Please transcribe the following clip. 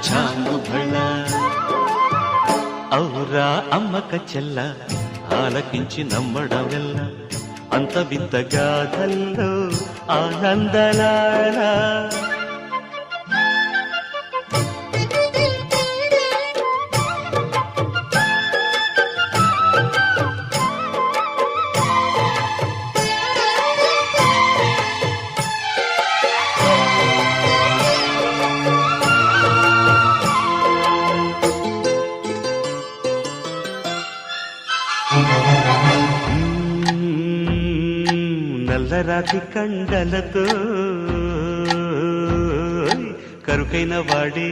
చాంగుబళ ఔరా అమ్మక చెల్ల ఆలకించి నమ్మడమెల్ల అంత వింత గాథల్లో ఆనందలారా నల్లరాతి కండలతో కరుకైన వాడే